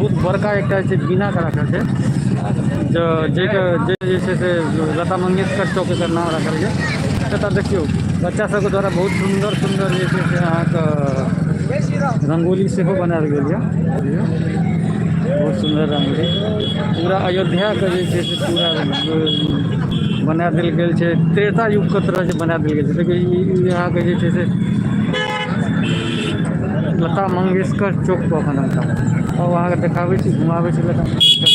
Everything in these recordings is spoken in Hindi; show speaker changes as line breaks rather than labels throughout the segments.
बहुत बड़का एक बिना का रखल है जो जैसे लता मंगेशकर चौक के नाम रखल है। तो देखियो बच्चा सब के द्वारा बहुत सुंदर सुंदर जैसे अहाँ रंगोली से बनायल गेल है। बहुत सुंदर रंगोली पूरा अयोध्या के जैसे पूरा बना दिल गेल है। त्रेता युग के तरह से बना दिल गेल है। देखिए यहाँ के जैसे लता मंगेशकर चौक पर अपन और वहाँ के देखाबे घुमाबे लता मंगेशकर।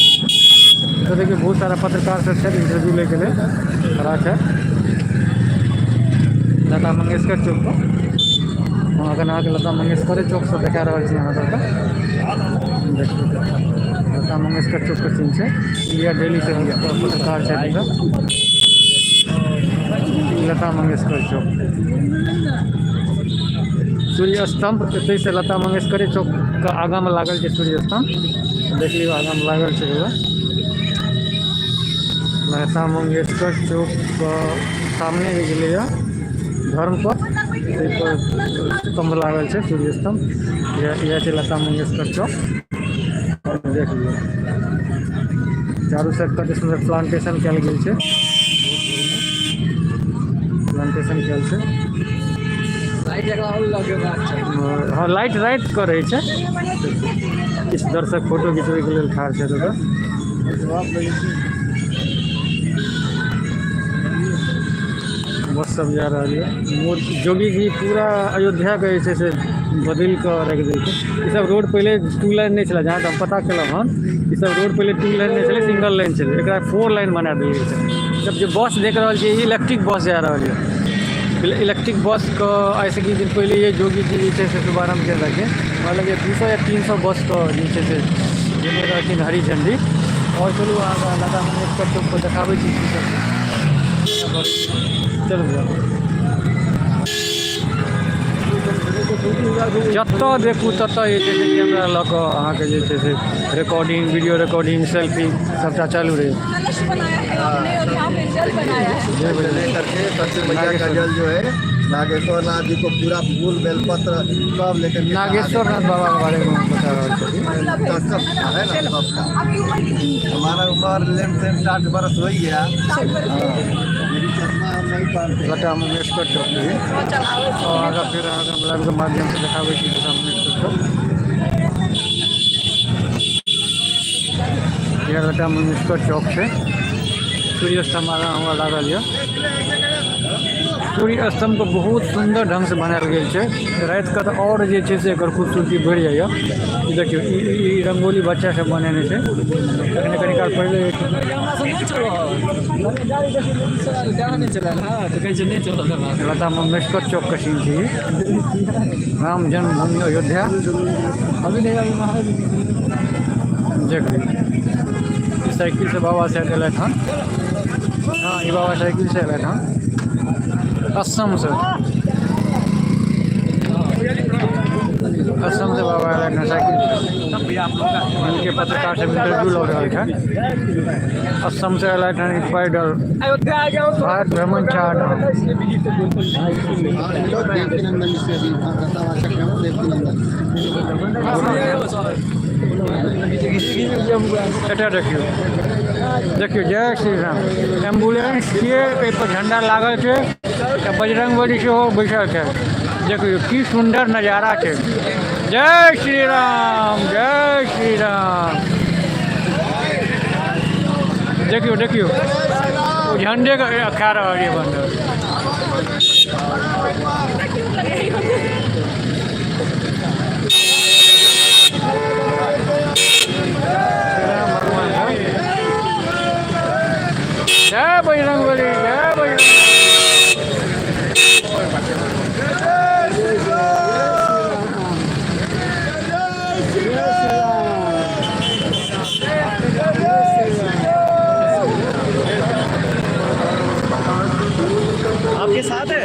तो देखिए बहुत सारा पत्रकार सब है इंटरव्यू लेके खड़ा है लता मंगेशकर चौक पर। वहाँ के लता मंगेशकर चौक से देखा रहा है यहाँ सबका। देखिए लता मंगेशकर चौक के सीन से इंडिया डेली से पत्रकार है लता मंगेशकर चौक। सूर्य स्तंभ एते से लता मंगेशकर चौक का आगा में लागल है। सूर्य स्तंभ देख लियो आगा में लागल है। लता मंगेशकर चौक का सामने धर्म पर स्तंभ लागल है। सूर्य स्तंभ यह लता मंगेशकर चौक देख लियो। चारू साइड पर सुंदर प्लांटेशन कल गई है। प्लांटेशन कल है। हाँ लाइट राइट कर रही है। किस दर्शक फोटो खिंचवे के लिए ठार है। बस सब जा रहा है। जोगी जी पूरा अयोध्या के जैसे बदल कर रख दी। सब रोड पहले 2 लाइन नहीं चला जहाँ हम पता कल हन। सब रोड पहले 2 लाइन नहीं चले सिंगल लाइन चले एक 4 लाइन बना दिल। जब जो बस देख रहा है इलेक्ट्रिक बस जा रहा है। इलेक्ट्रिक बस को ऐसे कि दिन पहले ये जोगी जी नीचे से शुभारम्भ कर रखे मतलब ये 200 या 300 बस को नीचे से रखी हरी झंडी। और चलो लता मंगेशकर चौक को देखाबे चलो जत देखू तत कैमरा लग अहाँ के रिकॉर्डिंग वीडियो रिकॉर्डिंग सेल्फी सबटा चालू रहे।
जल जो है नागेश्वर नाथ जी को पूरा फूल बेलपत्र सब लेकर
नागेश्वर नाथ बाबा के बारे में बता रहा
है ना सबका। हमारा उम्र लेम 60 बरस हो गया।
लता मंगेशकर चौक और आगे फिर लाइव के माध्यम से दिखावे लता मंगेशकर चौक। यह लता मंगेशकर चौक से सूर्य स्तंभ आगा हुआ लागल है। सूर्य स्तंभ को बहुत सुंदर ढंग से बनायल गया है। रात का तो और जे है से खूबसूरती बढ़ जाए। देखियो रंगोली बच्चा सब बनेने से कनी काल पहले लता मंगेशकर चौक का सीन थी। राम जन्मभूमि अयोध्या देखिए साइकिल से बाबा से अकेला था। हाँ ये बाबा साइकिल से अकेला था असम से बाबा आया था साइकिल। उनके पत्रकार से इंटरव्यू लो रहा था। असम से आया था पैदल भारत भ्रमण चार्ट। देखियो देखियो जय श्री राम एम्बुलेंस के पर झंडा लागल है। बजरंगबली से हो बैठल है। देखियो की सुंदर नज़ारा है। जय श्री राम जय श्री राम। देखियो देखियो झंडे का खा रहा है बंदर। जय बजरंगबली जय बजरंग।
आपके साथ है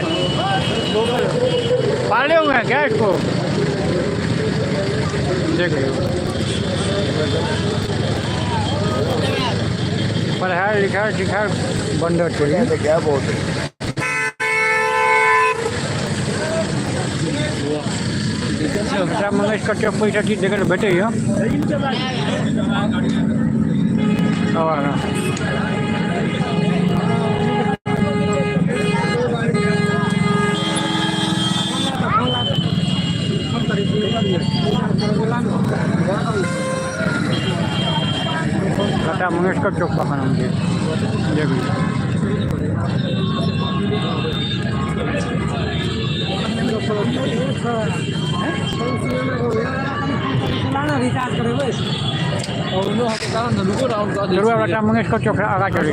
पाले हुए हैं क्या इसको। देखिए पढ़ाई लिखाई सिखाई बंद चाहिए।
क्या बहुत
बेटा लता मंगेशकर चौक पर ईटा चीज देखने बैठे ही लता मंगेशकर चौक पर खाना जरूर लता मंगेशकर चौक आगा चले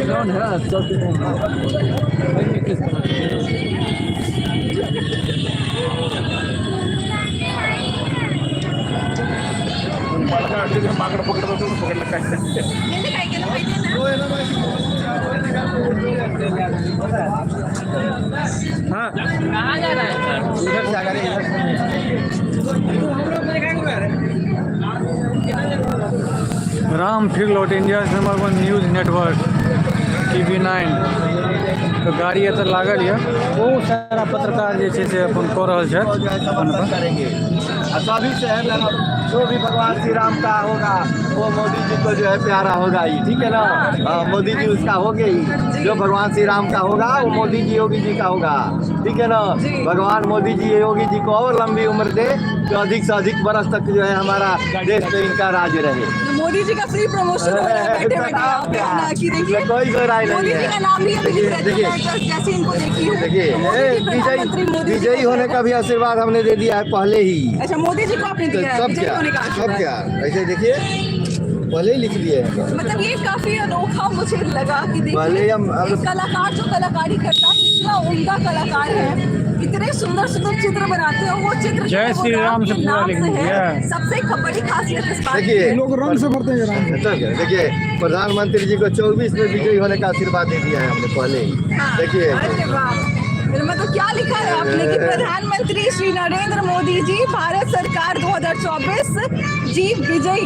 हाँ कहाँ जा रहा है इधर से आगे राम फिर लौट India number 1 news network TV9 तो गाड़ी एत लागल है बहुत सारा पत्रकार जे से अपन कऽ रहल छै
करेंगे सभी शहर में जो भी भगवान श्री राम का होगा वो मोदी जी को जो है प्यारा होगा ही, ठीक है ना। मोदी जी उसका होगे ही, जो भगवान श्री राम का होगा वो मोदी जी योगी जी का होगा, ठीक है ना। भगवान मोदी जी योगी जी को और लंबी उम्र दे, जो अधिक से अधिक बरस तक जो है हमारा देश में इनका राज रहे।
मोदी जी का फ्री प्रमोशन हो रहा है बैठे
कोई राय नहीं है। देखिए विजयी होने का भी आशीर्वाद हमने दे दिया है पहले ही।
अच्छा मोदी जी को आपने दिया है विजयी होने का
सब क्या ऐसे देखिए पहले ही लिख दिए हैं।
मतलब ये काफी अनोखा मुझे लगा कि देखिए एक कलाकार जो कलाकारी करता है इतना उम्दा कलाकार है, इतने सुंदर सुंदर चित्र बनाते हैं, वो चित्र
जय श्री राम से पूरा लिख दिया।
सबसे बड़ी खासियत इस बात
देखिए
लोग रंग से भरते हैं।
देखिए प्रधानमंत्री जी को 24 में विजयी होने का आशीर्वाद दे दिया है हमने पहले ही। देखिए
मतलब क्या लिखा है आपने कि प्रधानमंत्री श्री नरेंद्र मोदी जी भारत सरकार 2024 जी विजयी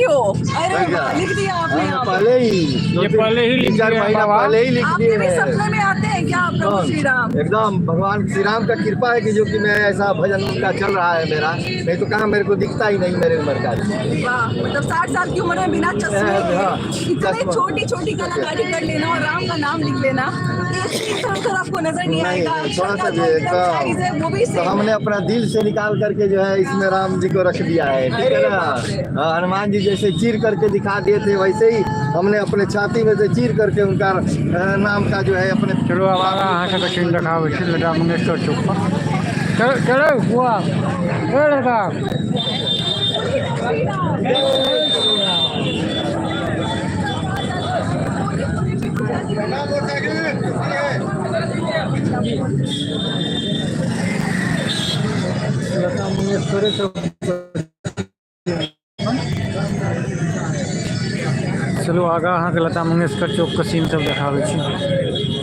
हो। अरे लिख दिया आपने
पहले ही
ये पहले ही लिख
4 महीना पहले ही लिख दिए हैं।
सपने में आते हैं क्या प्रभु श्री राम?
एकदम भगवान श्री राम का कृपा है कि जो कि मैं ऐसा भजन उनका चल रहा है मेरा, नहीं तो कहाँ मेरे को दिखता ही नहीं मेरे उम्र का।
मतलब 60 साल की उम्र में बिना चश्मे इतनी छोटी छोटी कलाकारी कर लेना और राम का नाम लिख लेना, आपको नजर नहीं आएगा।
थोड़ा सा वो भी तो हमने अपना दिल से निकाल करके जो है इसमें राम जी को रख दिया है, ठीक है ना। हनुमान जी जैसे चीर करके दिखा दिए थे वैसे ही हमने अपने छाती में से चीर करके उनका नाम का जो है अपने
चलो आगा अहाँ के कठिन देखाबै छी लता मंगेशकर चौक पर चलो हुआ लड़का लता मंगेशकर चौक चलो आगा अहाँ के लता मंगेशकर चौक के सीन सब देखाबै छी।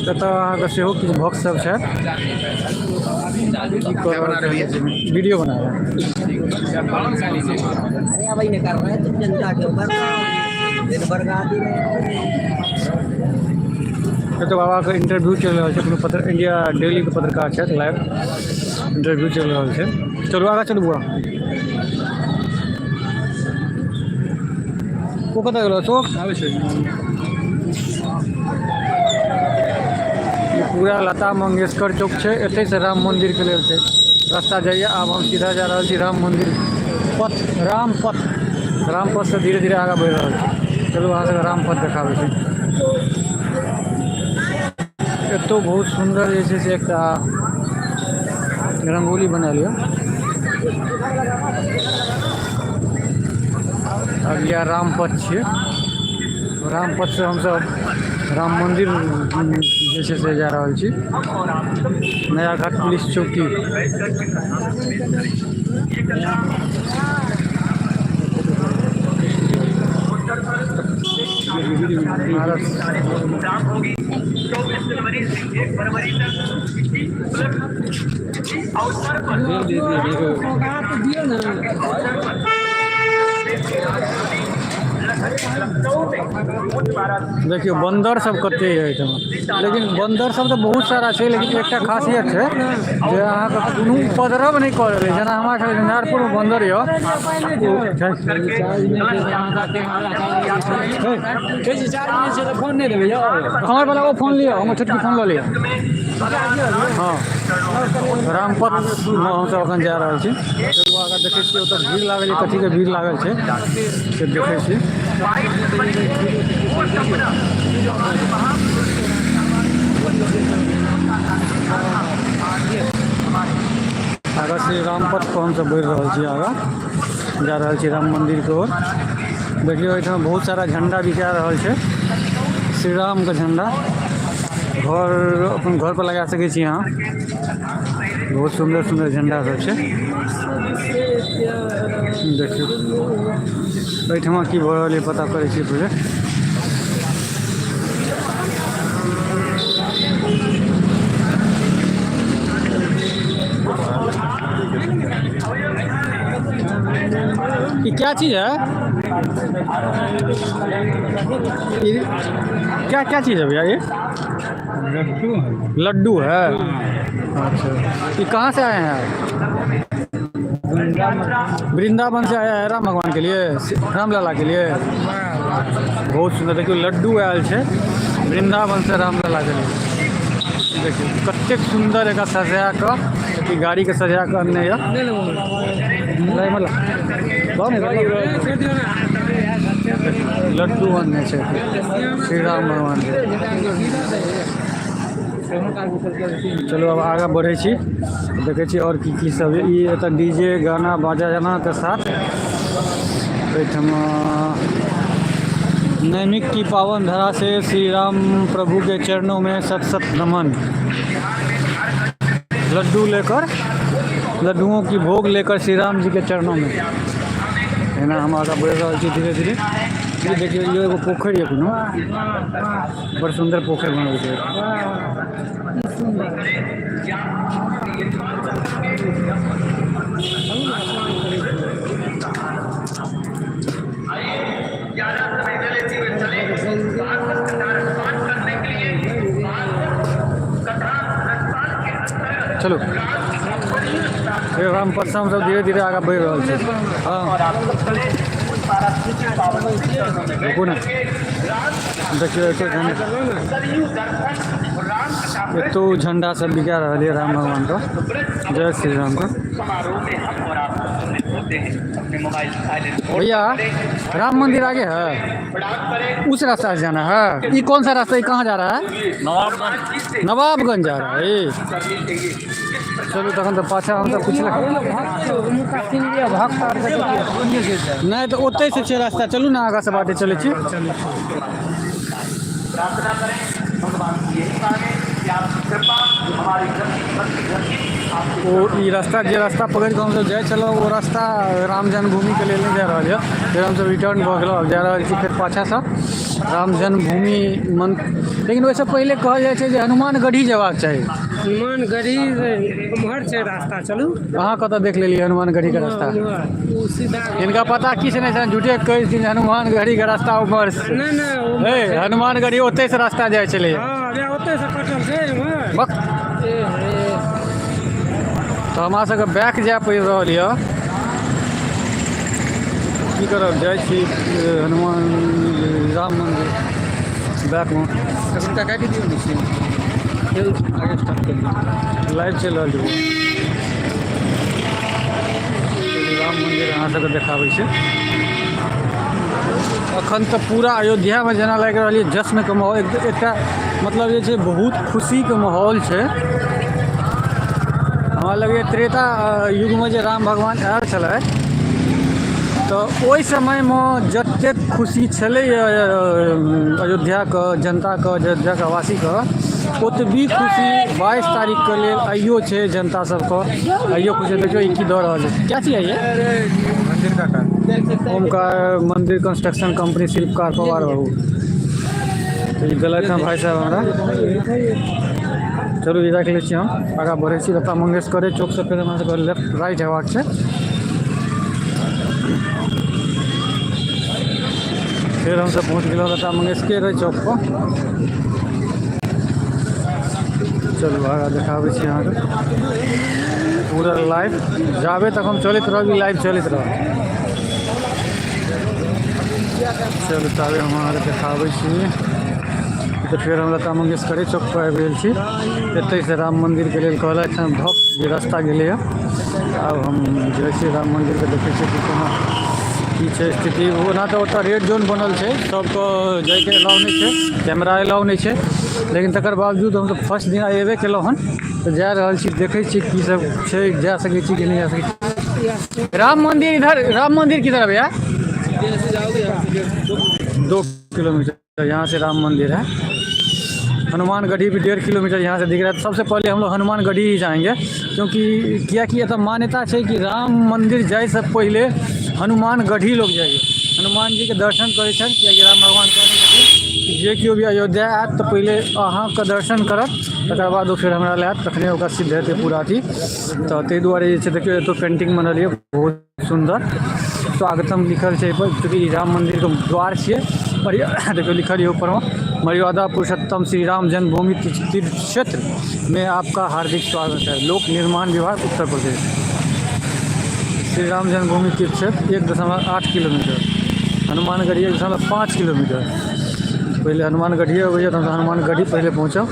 ततऽ अहाँ के सेहो किछु भक्त सब छै वीडियो बना तो बाबा के इंटरव्यू चल रहा है, कोनो इंडिया डेली के पत्रकार छै, लाइव इंटरव्यू चल रहा है। चलो आगा चलू बुआ को कतऽ गेलो चौक आबै छै। पूरा लता मंगेशकर चौक है, एते से राम मंदिर के लिए से रास्ता जाइए। अब हम सीधा जा रहा छी राम मंदिर पथ, राम पथ से धीरे धीरे आगे बढ़ रहा है। चलो वहाँ से राम पथ देखाबै छी। तो बहुत सुंदर जैसे से एक रंगोली बना लिया। अब यह राम पथ है, राम पथ से हम सब राम मंदिर जैसे से जा रहा छी। नया घाट पुलिस चौकी देखियो बंदर सब कते है एहिठाम, लेकिन बंदर सब तो बहुत सारा है, लेकिन एक खासियत है जे अहाँ के कोनो उपद्रव नहीं करे ले। जना हमरा के झंझारपुर में बंदर यो
फोन नहीं देबै यौ,
हमर वाला वो फोन लियो, हम छोटकी फोन ल लियो। हाँ रामपथ में हम सब अखन जा रहल छी। चलू आगे देखै छियै ओतऽ भीड़ लागल है, कथी के भीड़ लागल छै से देखै छी। आगे श्री रामपथ पर हम सब बढ़ि रहल छी, आगे जा रहल छी राम मंदिर के ओर। देखियो एहिठाम बहुत सारा झंडा बिका रहल छै, श्री राम के झंडा। घर अपन घर पर लगा सकै छी अहाँ, बहुत सुंदर सुंदर झंडा सब छै। देखियो एहिठाम की भऽ रहल है पता करै छी पहिले। ये क्या चीज़ है? क्या क्या चीज़ है भैया ये?
लड्डू है।
लड्डू है। अच्छा, ये कहाँ से आए हैं? वृंदावन से आया है राम भगवान के लिए, राम लला के लिए। बहुत सुंदर, देखियो लड्डू आयल है वृंदावन से राम लला के लिए। देखियो कतेक सुंदर एक सजा के गाड़ी के सजा के अन्य लड्डू अन्य है श्री राम भगवान के। चलो अब आगे बढ़े छी, देखे छी और की सब ये डीजे गाना बाजा जाना के साथ नैमिक की पावन धरा से श्री राम प्रभु के चरणों में सत सत नमन। लड्डू लेकर, लड्डुओं की भोग लेकर श्री राम जी के चरणों में है ना हम आगे बढ़ रहा छी धीरे धीरे। ये देखिए ये एगो पोखर है, कोनो बड़ सुंदर पोखर बनल छै। चलो रामपथ से हम सब धीरे धीरे आगे बढ़ रहा है। हाँ देखिए तो झंडा सब बिका रहा है राम भगवान का। जय श्री राम का। भैया राम मंदिर आगे है, उस रास्ता से जाना है। ये कौन सा रास्ता, ये कहाँ जा रहा है? नवाबगंज जा रहा है। चलो तखन तो पाछा हम सब कुछ नहीं तो ओते से छै रास्ता। चलू ना आगा से बाटे चले छी। वो रास्ता जे रास्ता पकड़ के हम सब जाए चलो, वो रास्ता राम जन्मभूमि के लिए नहीं जा रहा है। फिर हम सब रिटर्न भऽ गेलहुँ, जा रहा छी फिर पाछा से राम जन्मभूमि मन। लेकिन वैसे पहले कहल जाए छै जे हनुमानगढ़ी जेबाक चाही।
हनुमानगढ़ी उम्हर छै रास्ता, चलू
अहाँ कतऽ देख लेलियै हनुमानगढ़ी के रास्ता? इनका पता किछु नहीं छै, झूठे कहै छथिन हनुमानगढ़ी के रास्ता उम्हर।
नहीं
हनुमानगढ़ी ओते से रास्ता जाए छलै।
ओते से कटल छै
बक तो हमरा सबके बैक जाए पड़ि रहल यऽ। की करब, जाइ छी हनुमान राम मंदिर बैक में। काटि दियौ लाइव चल रहल छै। राम मंदिर अहाँ सबके देखाबै छै। अखन तो पूरा अयोध्या में जना लागि रहल है जश्न के माहौल, एक मतलब जे छै बहुत खुशी के माहौल छै। हमरा लगे त्रेता युग में जे राम भगवान आयल छलै तो ओहि समय में जतेक खुशी छलै अयोध्या के जनता के, अयोध्या के वासी के, ओतबी खुशी 22 तारीख के लिए आइयो छै जनता सबके। आइयो खुशी देखियो की दऽ रहल है। क्या चाहिए ये? मंदिर का काम, ओमकार मंदिर कंस्ट्रक्शन कंपनी शिल्पकार पवार बाबू। तो ये गलत है भाई साहब हमारा। चलो ये रख लै छी, हम आगा बढ़े छी। लता मंगेशकर चौक से फिर हमरा सबके लेफ्ट राइट हेबाक छै। फिर हम सब पहुँच गए लता मंगेशकर चौक पर। चलू आगा देखाबै छी अहाँके पूरा लाइव, जाबे तक हम चलते रहब लाइव चलते रह। चलू ताबे हम अहाँके देखाबै छी। तो फिर हम लता मंगेशकर चौक पर आबि गेल छी। एतै से राम मंदिर के लेल कहलथि हँ भक्त जे रास्ता गेलै हँ। अब हम जाइ छी राम मंदिर के, देखै छी कि कोना की छै स्थिति। ओना तऽ ओतऽ रेड जोन बनल छै, सबके जाइके अलाउ नहीं छै, कैमरा अलाउ नहीं छै, लेकिन तकर बावजूद हम तऽ फर्स्ट दिन अयबे केलहुँ हन, तो जा रहल छी, देखै छी की सब छै, जा सकै छी कि नहीं जा सकै छी। राम मंदिर इधर, राम मंदिर किधर है भैया? 2 किलोमीटर यहाँ से राम मंदिर है। हनुमानगढ़ी भी 1.5 किलोमीटर यहाँ से दिख रहा है। तो सबसे पहले हम लोग हनुमानगढ़ी ही जाएंगे, क्योंकि क्या कि एतऽ मान्यता है कि राम मंदिर जाए से पहले हनुमानगढ़ी लोग जाइए, हनुमान जी के दर्शन करे छन। कि राम भगवान कहने छथिन जे केओ भी अयोध्या आयत तो पहले अहाँ के दर्शन करत, तकर बाद फिर हमरा लायत, तखने ओकरा सिद्ध हेतै पूरा अथी। तो ताहि दुआरे जे छै देखियो एतौ पेंटिंग बनल है बहुत सुंदर, स्वागतम लिखल छै पर, चूँकि राम मंदिर के द्वार छियै। और देखियो लिखल है ऊपर में, मर्यादा पुरुषोत्तम श्री राम जन्मभूमि तीर्थ क्षेत्र में आपका हार्दिक स्वागत है, लोक निर्माण विभाग उत्तर प्रदेश। श्री राम जन्मभूमि तीर्थ क्षेत्र 1.8 किलोमीटर, हनुमानगढ़ी 1.5 किलोमीटर। पहले हनुमानगढ़ी हो गई, तो हनुमानगढ़ी पहले पहुँचब।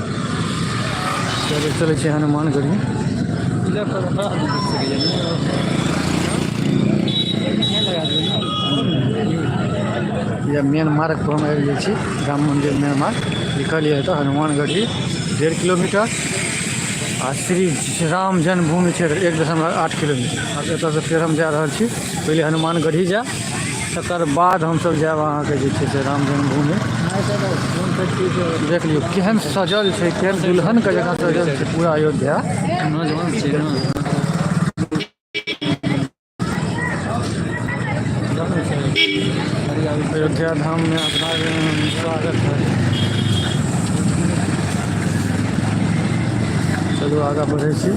चले हनुमानगढ़ी। या मेन मार्ग पर हम आबि गेल छी, राम मंदिर मेन मार्ग लिखल है तो हनुमानगढ़ी 1.5 किलोमीटर आ श्री राम जन्मभूमि क्षेत्र 1.8 किलोमीटर। अब एतऽ से फिर हम जा रहल छी, पहले हनुमानगढ़ी जा, तकर बाद हम सब जायब अहाँके जे छै से राम जन्मभूमि। देख लियौ केहन सजल छै, केहन दुल्हन के जगह सजल छै पूरा अयोध्या। अयोध्या धाम में अपना स्वागत है। चलो आगा बढ़े छी।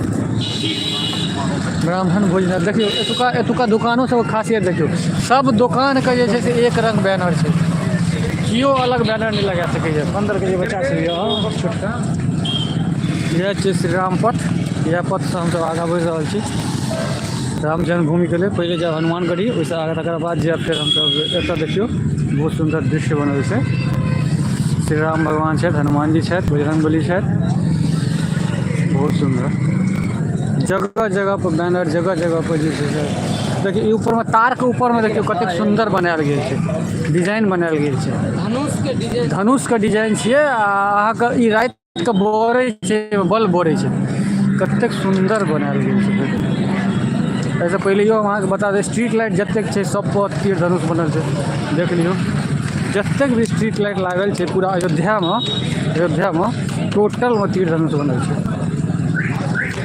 ब्राह्मण भोजन देखियो, एतुका दुकानों सब खासियत देखियो, सब दुकान के जे छै से एक रंग बैनर छै, कियो अलग बैनर नहीं लगा सकै छै। अंदर के जे बच्चा छै छोटका, यह छै श्री राम पथ, यह पथ से हम सब आगा बढ़ रहल छी राम जन्मभूमि के लिए। पहले जब हनुमानगढ़ी, वैसे आगे तकर बाद जब फिर हम सब एतऽ देखियो बहुत सुंदर दृश्य बनल छै। श्री राम भगवान छथि, हनुमान जी छथि, बजरंगबली छथि, बहुत सुंदर। जगह जगह पर बैनर, जगह जगह पर जे छै देखियो ऊपर में तार के ऊपर में देखियो कतेक सुंदर बनायल गेल छै, डिजाइन बनायल गेल छै, धनुष के डिजाइन छियै। अहाँके ई राति के बोरै छै, बल्ब बोरै छै, कतेक सुंदर बनायल गेल छै। ऐसे पहले हम अहाँके बता दें, स्ट्रीट लाइट जतेक छै सब पर तीर धनुष बनल छै, देख लियो जतेक भी स्ट्रीट लाइट लागल छै पूरा अयोध्या में टोटल में तीर धनुष बनल छै।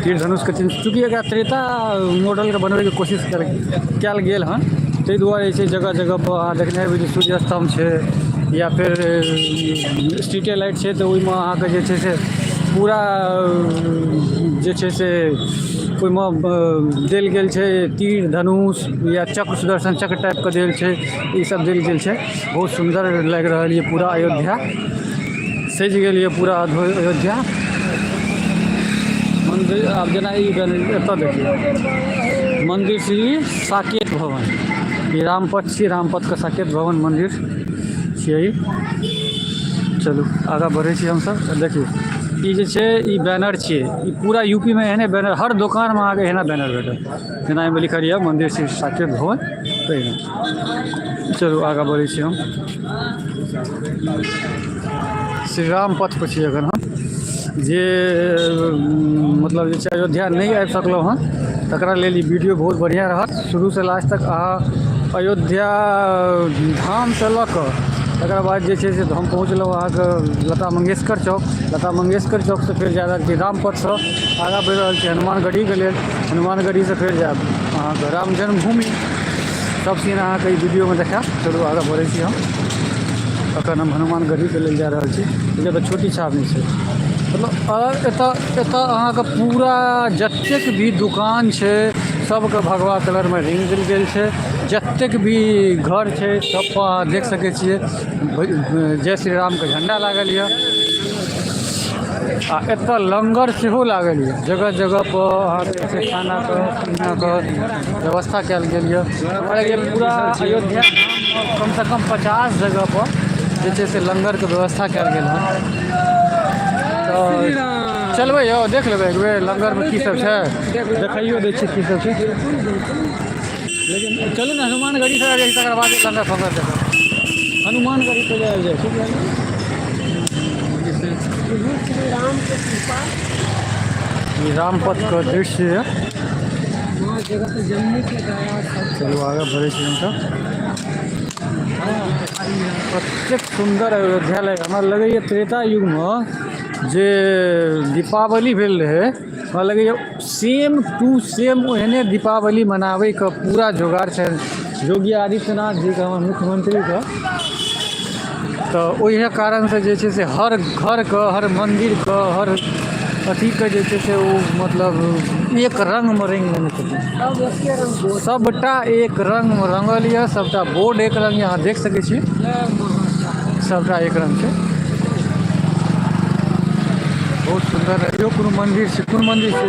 तीर धनुष के चूँकि एकरा त्रेता मॉडल के बनबे के कोशिश कयल गेल हन, ताहि दुआरे छै जगह जगह पर अहाँ देखने हेबै जे सूर्य स्तंभ छै या फिर स्ट्रीटे लाइट छै, तो ओहिमे अहाँके जे छै से पूरा जे छै से ओहिमे देल गेल छै तीर धनुष या चक्र, सुदर्शन चक्र टाइप के देल छै, ई सब देल गेल छै। बहुत सुंदर लग रहल है पूरा अयोध्या, सज गेल है पूरा अयोध्या। मंदिर आब जेना एतऽ देखिए मंदिर श्री साकेत भवन, ई रामपथ छी, रामपथ के साकेत भवन मंदिर छियै। चलू आगा बढ़े छी हम सब। देखिए ई जे छै ई बैनर छियै, ई पूरा यूपी में एहने बैनर, हर दुकान में अहाँके एहने बैनर भेटत, जेना एहिमे लिखल यऽ मंदिर श्री साकेत भवन तहिना। चलू आगा बढ़े छी हम। श्री राम पथ पर छी अगर हम, जे मतलब जे छै अयोध्या नहीं आबि सकलहुँ हँ तकरा लेल ई वीडियो बहुत बढ़िया रहत। शुरू से लास्ट तक अहाँ अयोध्या धाम से लऽ कऽ तकर बाद जे छै से हम पहुँचलहुँ अहाँके लता मंगेशकर चौक, लता मंगेशकर चौक से फिर जा रहल छी रामपथ से आगाँ बढ़ि रहल छी हनुमानगढ़ी के लेल, हनुमानगढ़ी से फिर जायब अहाँके राम जन्मभूमि। सब सीन अहाँके ई वीडियो में देखायब। चलू आगाँ बढ़ै छी हम। अखन हम हनुमानगढ़ी के लेल जा रहल छी, तो छोटी छाप नहीं छै, मतलब एतऽ अहाँके पूरा जतेक भी दुकान छै सबके भगवा कलर में रिंग देल गेल छै। जतेक भी घर छै सब पर अहाँ देख सकै छियै जय श्री राम के झंडा लागल यऽ। आ एतऽ लंगर सेहो लागल यऽ, जगह जगह पर अहाँके से खाना के पीना के व्यवस्था कयल गेल यऽ। हमरा लगे पूरा अयोध्या कम से कम 50 जगह पर जे छै से लंगर के व्यवस्था कयल गेल हँ। तो चलबै यौ देख लेबै एक बेर लंगर में की सब छै, देखाइयो दै छी की सब छै। लेकिन चलू ने हनुमान गढ़ी से आबि तकर बाद लंगर फंगर देखब। हनुमान गढ़ी पे जायल जाए ठीक है। ये रामपथ का दृश्य है। चलो आगे बढ़े छी हम सब। प्रत्येक सुंदर अयोध्यालय हमरा लगैए त्रेता युग में जे दीपावली भेल रहे, हमरा लगैए सेम टू सेम ओहने दीपावली मनावे का पूरा जोगाड़ छै योगी आदित्यनाथ जी का, मुख्यमंत्री का। तो वही कारण से जे छै से हर घर का, हर मंदिर का, हर अथी के जे छै से वो मतलब एक रंग में रंग देने छथिन। सबटा एक रंग में रंगल यऽ, सबटा बोर्ड एक रंग यहाँ देख सकै छी, सबटा एक रंग छै। बहुत सुंदर यो कोनो मंदिर से, कोन मंदिर से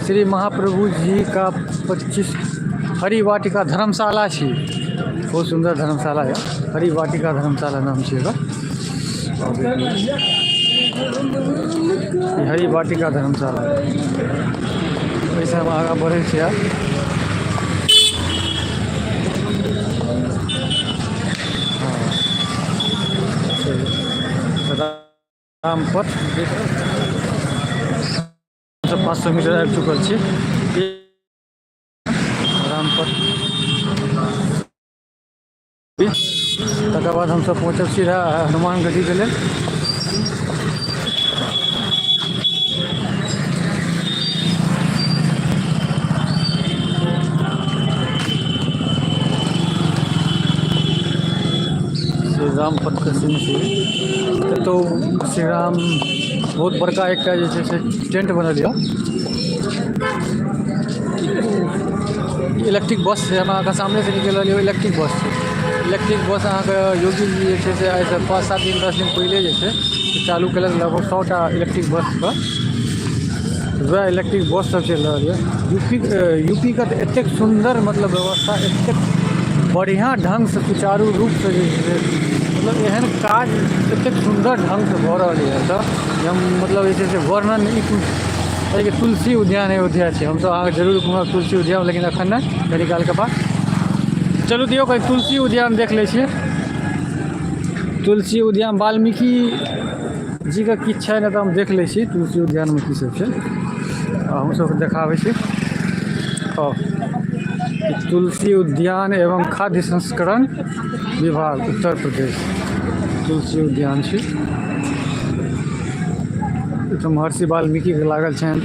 श्री महाप्रभु जी का 25 हरि वाटिका धर्मशाला छी। बहुत सुंदर धर्मशाला है, हरि वाटिका धर्मशाला नाम छै एकर। हरि वाटिका धर्मशाला वैसे हम आगे बढ़े छी। यार रामपथ 500 मीटर आबि चुकल छी। रामपथ तकर बाद हमसब पहुँचब सीधा हनुमान गढ़ी के लेल। श्री रामपथ के सीन से तो श्री राम बहुत बड़का एक जे छै से टेंट बनल यऽ। इलेक्ट्रिक बस छै, हम अहाँके सामने से निकल रहल इलेक्ट्रिक बस छै। इलेक्ट्रिक बस अहाँके योगी जी जे छै से आइ से 5-7 दिन 10 दिन पहले जे छै चालू केलक। लगभग 100टा इलेक्ट्रिक बस पर वह इलेक्ट्रिक बस सब चल रहा है। यूपी का तो एतेक सुंदर मतलब व्यवस्था, एतेक बढ़िया ढंग से सुचारू रूप से मतलब एहन काज एतेक सुंदर ढंग से भ रहा है। तो हम मतलब ऐसे से वर्णन नहीं। तुलसी उद्यान अयोध्या है, हम सब आगे जरूर घूमब तुलसी उद्यान, लेकिन अखन नहीं, कनी काल के बाद। चलू दियो कहीं तुलसी उद्यान देख ले छिए। तुलसी उद्यान वाल्मीकि जी का किछ है ना, तो हम देख ले छी तुलसी उद्यान में की सब छै, हम सब देखाबै छी। तुलसी उद्यान एवं खाद्य संस्करण विभाग उत्तर प्रदेश तुलसी उद्यान छै। तो महर्षि वाल्मीकि के लागल छन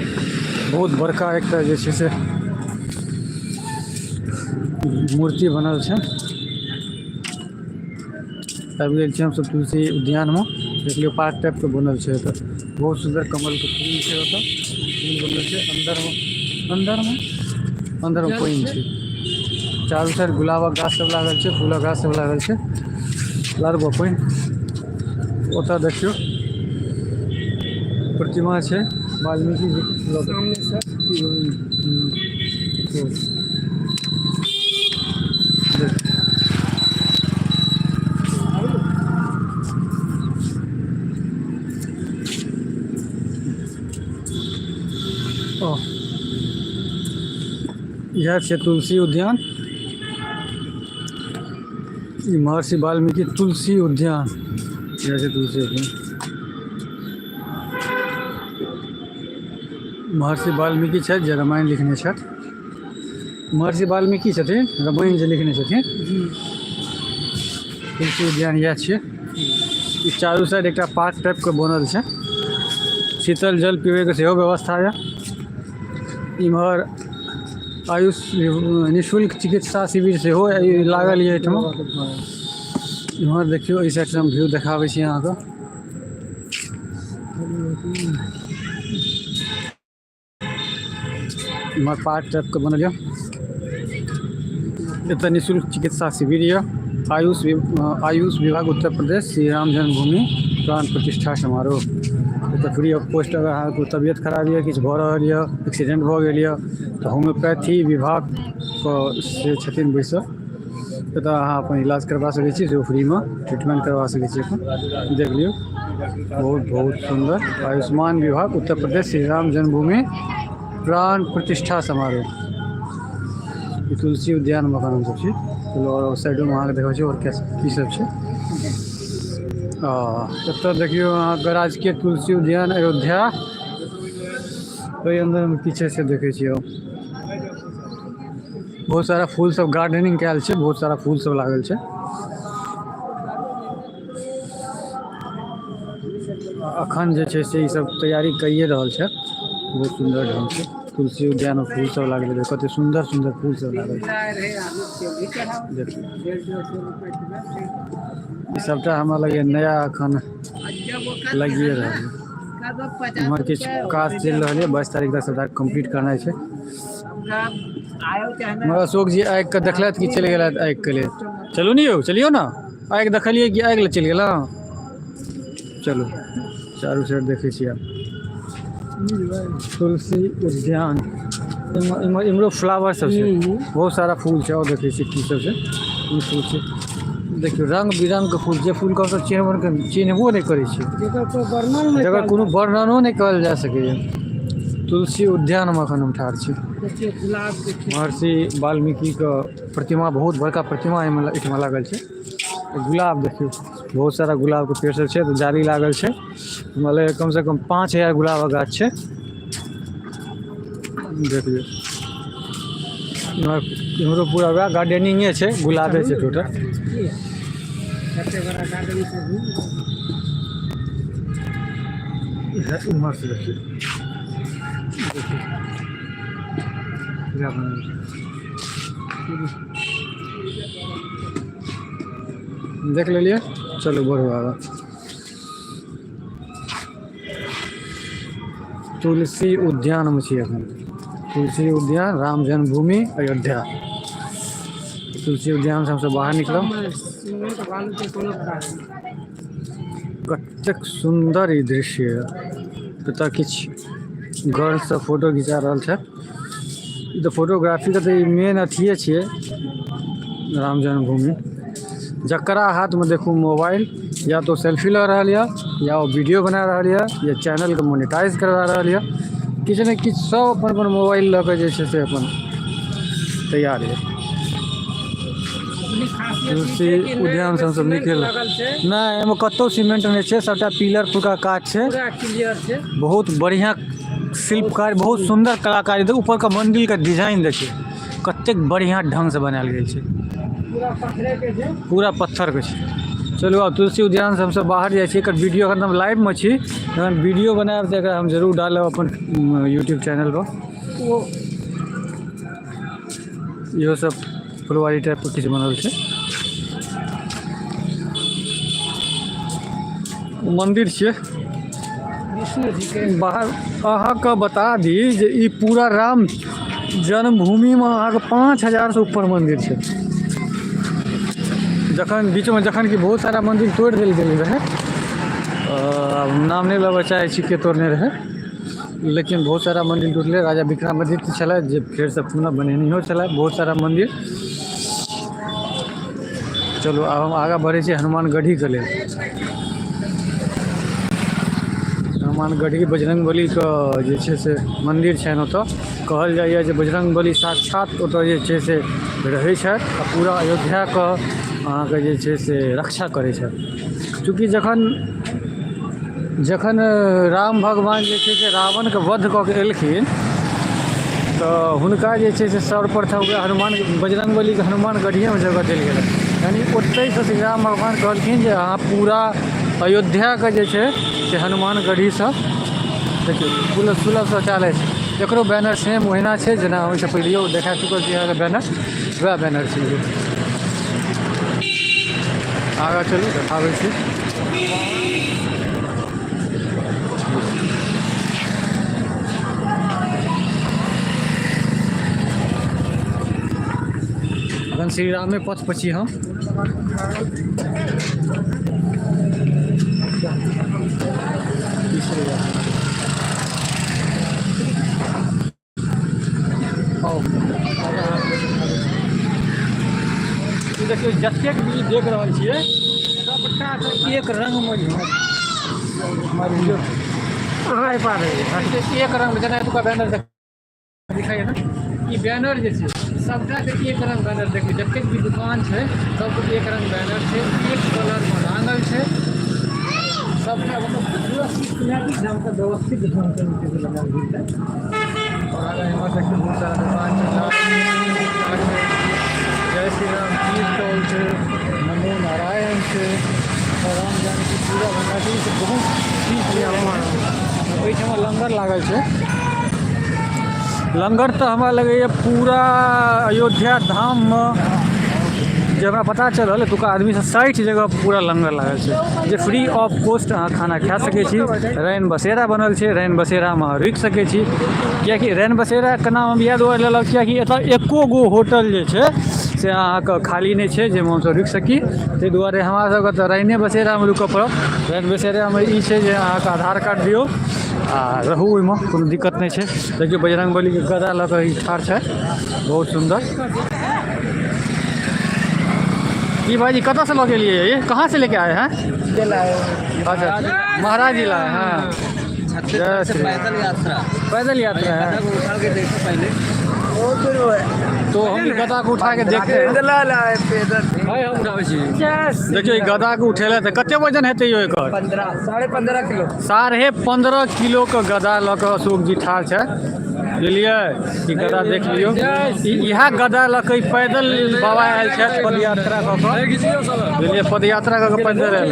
बहुत बड़का एक जे छै से मूर्ति बनल छै। आबि गेल छी हमसब तुलसी उद्यान में। देख लियो पार्क टाइप के बनल छै, तो बहुत सुंदर कमल के फूल छै, ओतऽ फूल बनल छै। अंदर में पानि छै, चारू साइड गुलाबक गाछ सब लागल छै, फूलक गाछ सब लागल छै, लारबो पानि। ओतऽ देखियो प्रतिमा छै वाल्मीकि जी सामने से। यह छै तुलसी उद्यान, महर्षि वाल्मीकि तुलसी उद्यान। यह छै तुलसी उद्यान, महर्षि वाल्मीकि छथि जे रामायण लिखने छथि। महर्षि वाल्मीकि छथिन रामायण जे लिखने छथिन। तुलसी उद्यान यह छै। ई चारू साइड एक पार्क टाइप के बनल छै, शीतल जल पीवे के सेहो व्यवस्था है। इम्हर आयुष निःशुल्क चिकित्सा शिविर सेहो लागल है एहिठाम। इम्हर देखियो इस साइड से हम व्यू देखाबै छी अहाँके। इम्हर पार्क टाइपके बनल यऽ। एतऽ निःशुल्क चिकित्सा शिविर यऽ। आयुष विभाग उत्तर प्रदेश श्री राम जन्मभूमि प्राण प्रतिष्ठा समारोह। एतऽ फ्री ऑफ कॉस्ट अगर अहाँके तबियत खराब यऽ, किछु भऽ रहल यऽ, एक्सीडेंट भऽ गेल यऽ, तऽ होम्योपैथी विभागके से छथिन बैसल। एतऽ अहाँ अपन इलाज करवा सकै छी, जो फ्रीमे ट्रीटमेंट करवा सकै छी। अपन देख लियौ, बहुत बहुत सुंदर। आयुष्मान विभाग उत्तर प्रदेश श्री राम जन्मभूमि प्राण प्रतिष्ठा समारोह। ई तुलसी उद्यान मकान सब छै। और साइडोमे अहाँके देखै छै और की सब छै। एतऽ देखियौ अहाँके राजकीय तुलसी उद्यान अयोध्या। ओहि अंदरमे की छै से देखै छियै। बहुत सारा फूल सब गार्डनिंग कयल छै, बहुत सारा फूल सब लागल छै। अखन जे छै से ई सब तैयारी कइए रहल छै बहुत सुंदर ढंग से। तुलसी उद्यान में फूल सब लागल है, कते सुंदर सुंदर फूल सब लागल है। देखिए ई सबटा हमरा लगे नया अखन लगिए रहल है। इम्हर किछु काज चलि रहल है, 22 तारीख तक सबटा कंप्लीट करनाइ छै। मगर अशोक जी आगि के देखलथि कि चलि गेलथि आगि के लिए। चलू नहीं यौ, चलियो ना। आगि देखलिए कि आगि ले चलि गेलहुँ। चलू चारू साइड देखै छियै। तुलसी उद्यान इम्हरो फ्लावर सब छै, बहुत सारा फूल छै। और देखै छियै की सब छै। फूल छै देखियो, रंग बिरंग के फूल, जे फूल के हमसब चिन्हबो नहीं करै छियै, जकर कोनो वर्णनो नहीं कहल जा सकैए। तुलसी उद्यान में अखन हम ठाढ़ छी। महर्षि वाल्मीकि के प्रतिमा, बहुत बड़का प्रतिमा एहिमे लागल छै। गुलाब देखियो, बहुत सारा गुलाब के पेड़ सब छै, तो जाली लागल छै। मतलब कम से कम 5000 गुलाब के गाछ छै। देखियो इम्हरो पूरा वएह गार्डनिंगे छै, गुलाबे छै टोटल। इम्हर से देखियो, देख लेलिए। चलो बढ़ो आगा। तुलसी उद्यान में छी अखन। तुलसी उद्यान राम जन्मभूमि अयोध्या। तुलसी उद्यान से हमसब बाहर निकलब। कतेक सुंदर ई दृश्य है। एतऽ किछु गर्ल सब फोटो घिचा रहल छै। ई तऽ फोटोग्राफी के तऽ मेन अथिए छियै राम जन्मभूमि। जकरा हाथ में देखू मोबाइल, या तो सेल्फी लऽ रहल यऽ, या वो वीडियो बना रहल यऽ, या चैनल के मोनेटाइज करवा रहल यऽ। किछु ने किछु सब अपन अपन मोबाइल लऽ के जे छै से अपन तैयार है। तुलसी उद्यान से हमसब निकल नहीं, एहिमे कतौ सीमेंट नहीं छै, सबटा पिलर पुरका काज छै। बहुत बढ़िया शिल्पकार, बहुत सुंदर कलाकारी। ऊपर का मंदिर का डिजाइन देखिए, कतेक बढ़िया ढंग से बनायल गेल छै। पूरा पत्थर के छै। चलू आब तुलसी उद्यान से हमसब बाहर जाइ छी। एकर वीडियो अखन हम लाइव में छी, जखन वीडियो बनायब तऽ एकरा हम जरूर डालब अपन यूट्यूब चैनल पर। इहो सब फुलवारी टाइप पर किछु बनल छै। मंदिर छियै बाहर। अहाँके बता दी जे ई पूरा राम जन्मभूमि में अहाँके 5000 से ऊपर मंदिर छै। जखन बीच में जखन कि बहुत सारा मंदिर तोड़ देल गेल रहे, नाम नहीं लेबऽ चाहे छी के तोड़ने रहे, लेकिन बहुत सारा मंदिर टूटले। राजा विक्रमादित्य छलै जे फेर से पुनः बनेनियो छलै बहुत सारा मंदिर। चलो आब हम आगाँ बढ़ै छी हनुमानगढ़ी के लेल। हनुमानगढ़ी बजरंगबली के जे छै से मंदिर छनि। ओतऽ कहल जाइए जे बजरंगबली साक्षात ओतऽ जे छै से रहै छथि आ पूरा अयोध्या के अहाँके जे छै से रक्षा करै छथि। चूँकि जखन राम भगवान जे छै से रावण के वध कऽ के एलखिन, तऽ हुनका जे छै से सर्वप्रथम हनुमान बजरंगबली के हनुमानगढ़िए में जगह देल गेलै। यानी ओतहिसँ श्री राम भगवान कहलखिन जे अहाँ पूरा अयोध्या के जे छै से हनुमानगढ़ी से देखियौ सुलभ शौचालय छै। एकरो बैनर सेम ओहिना छै जेना ओहिसँ पहिलेओ देखा चुकल छी अहाँके बैनर, वएह बैनर छै। आगाँ चलू देखाबै छी। अखन श्री राम में पथ पची हम देखिए जतेक भी देख रहा छे सबटा एक रंग में एक रंग में जना एतुका बैनर दिखाई है ना ई बैनर जे छै सबटा के एक रंग बैनर देखिए जतेक भी दुकान है सबके एक रंग बैनर है एक कलर में रंगल है सबटा मतलब पूरा सिस्टमैटिक ढंग से व्यवस्थित ढंग से लगाल गेल है और आगे यहाँ तक बहुत सारा दुकान है जय श्री राम की टोल से नमो नारायण से राम जानकी पूरा भंडारी से बहुत चीज ओहिठाम लंगर लागल है लंगर तो हमरा लगे पूरा अयोध्या धाम में जे हमरा पता चलल एतुका आदमी से 60 जगह पूरा लंगर लागल है जे फ्री ऑफ कॉस्ट अहाँ खाना खा सकै छी रैन बसेरा बनल है रैन बसेरा में रुकि सकै छी कियाकि रैन बसेरा के नाम हम याद लेलक कियाकि एतऽ एको गो होटल जे छै से अहाँके खाली नहीं है जैसे हमसब रुकि सकी ताहि दुआरे हमरा सबके तऽ रैने बसेरामे रुकऽ पड़त रैन बसेरामे ई छै जे अहाँके आधार कार्ड दियौ आ रहू ओहिमे कोनो दिक्कत नहीं है देखियो बजरंगबली के गदा लऽ कऽ ई ठाढ़ छै बहुत सुंदर ये भाई कतऽ से लऽ गेलिए ये कहाँ से लेके आए हैं अच्छा महाराज जी लाए हैं पैदल यात्रा है तो हम गदा को उठा के देखते हैं देखियो ई गदा के उठेले तऽ कते वजन हेतै यो एकर
15.5 किलो
15.5 किलो के गदा लऽ कऽ अशोक जी ठाढ़ छै बुझलिए ई गदा देख लियो इएह गदा लऽ कऽ पैदल बाबा आयल छथि पदयात्रा कऽ कऽ बुझलिए पदयात्रा कऽ कऽ पैदल आयल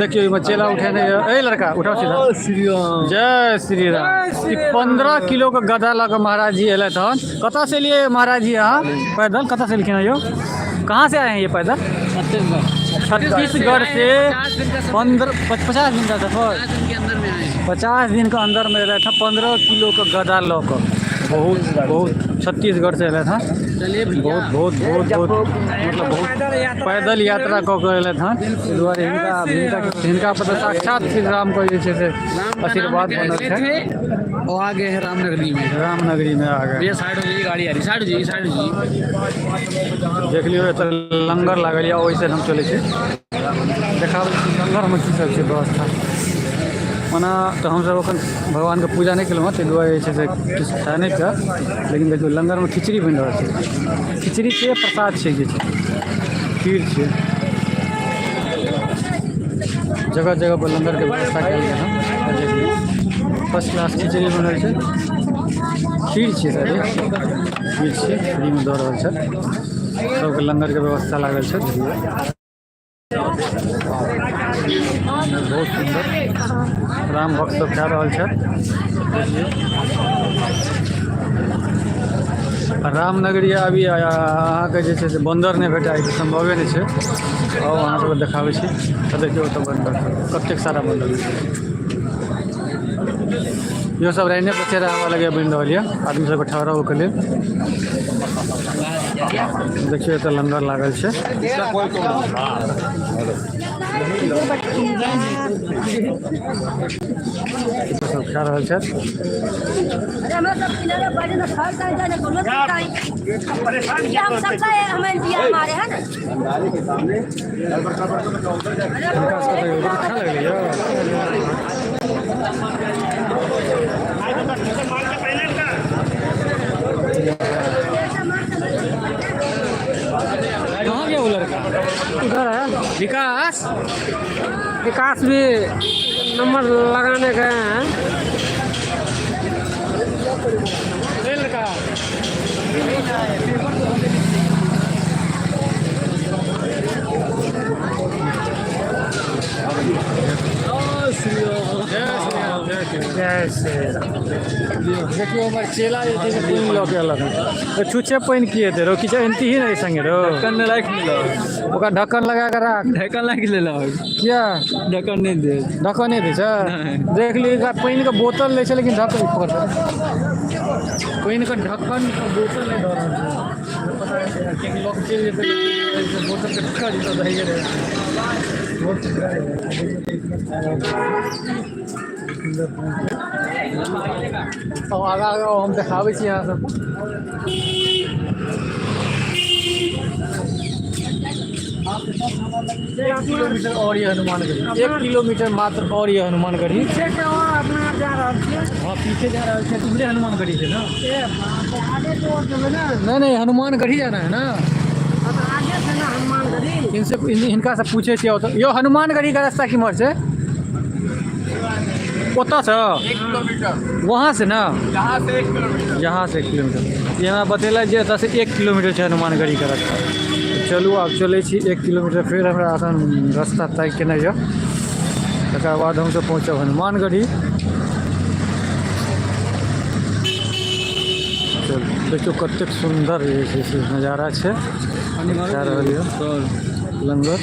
देखियो ई चेला उठेने ए लड़का उठाओ सीधा जय श्री राम ई 15 किलो के गदा लऽ कऽ महाराज जी एलथि हन कतऽ से लिए महाराज जी अहाँ पैदल कतऽ से एलखिन यो कहाँ से आए हैं ये पैदल छत्तीसगढ़ से 50 दिन का सफर 50 दिन के अंदर में रहा था 15 किलो का गदा लऽ कऽ बहुत छत्तीसगढ़ से था बहुत मतलब बहुत पैदल यात्रा कऽ के एलथि हन ताहि दुआरे हिनका पर तऽ साक्षात श्री राम को जे छै से आशीर्वाद बनल छै
वो आ गए हैं रामनगरी में
आ गए
ये साइड हो जाइए गाड़ी आ रही साइड हो जाइए
देख लियो एतऽ लंगर लागल या ओहिसँ हम चलै छी देखाबै छी लंगर में की सब छै व्यवस्था ओना तऽ हमसब एखन भगवान के पूजा नहीं केलहुँ ताहि दुआरे जे छै से किछु खाए नहीं छै लेकिन देखियो लंगर में खिचड़ी बनि रहल छै खिचड़ी छै प्रसाद छै जे छै खीर छै जगह जगह पर लंगर के व्यवस्था कयल गेल हन फर्स्ट क्लास खिचड़ी बनल छै खीर छै सर खीर छै फ्री में दऽ रहल छै सबके लंगर के व्यवस्था लागल छै बहुत सुंदर राम भक्त सब खा रहल छै रामनगरी अभी अहाँके जे छै से बन्दर नहीं भेटा ई संभवे नहीं छै और अहाँ सबके देखाबै छी तऽ देखियौ तऽ बन्दर कतेक सारा बन्दर यो सब रहने बचेरा हवा लगे बन रहल है आदमी सबके ठहराव के लेल देखियो एतऽ लंगर लागल छै सब खा रहल छै कहाँ गया वो लड़का
उधर है विकास भी नंबर लगाने गए हैं
लड़का जय
से
देखियो हमर चेला जे छै से पानि लऽ के अलग तो छुच्छे पानि किए थे रो किछु एनती ही नहीं संगे रो
ढक्कन नहीं लाइक मिलो
ओकरा ढक्कन लगा के राख
ढक्कन लाइक ले लो
किया
ढक्कन नहीं दे
ढक्कन नहीं दै छै देख ली एकरा पानि के बोतल लै छै लेकिन ढक्कन पकड़ पानि के ढक्कन के बोतल नहीं दऽ रहल छै पता है कि लोग चलि जेतै बोतल के ढक्कन जेतै दहिए रहे बहुत आगा आगा हम देखाबै छी अहाँ सब किलोमीटर और ये हनुमानगढ़ी 1 किलोमीटर मात्र और ये हनुमानगढ़ी
पीछे के और अपना जा रहल छियै
हाँ पीछे जा रहा है तुम्हारे हनुमानगढ़ी से ना
आगे तो चले ना
नहीं हनुमानगढ़ी जाना है ना
आगे से ना हनुमानगढ़ी
इनसे इनका से पूछे छियै तो यो हनुमानगढ़ी का रास्ता किमहर छै ओतऽ से
1 किलोमीटर
वहाँ से ना
यहाँ से 1 किलोमीटर
यहाँ से 1 किलोमीटर यहाँ बतेला जे एतऽ से 1 किलोमीटर छै हनुमानगढ़ी का रास्ता चलू आब चलै छी 1 किलोमीटर फेर हमरा एखन रास्ता तय केनाइ यऽ तकर बाद हमसब पहुँचब हनुमानगढ़ी चलू देखियौ कतेक सुन्दर जे छै से नजारा छै खा रहल यऽ लंगर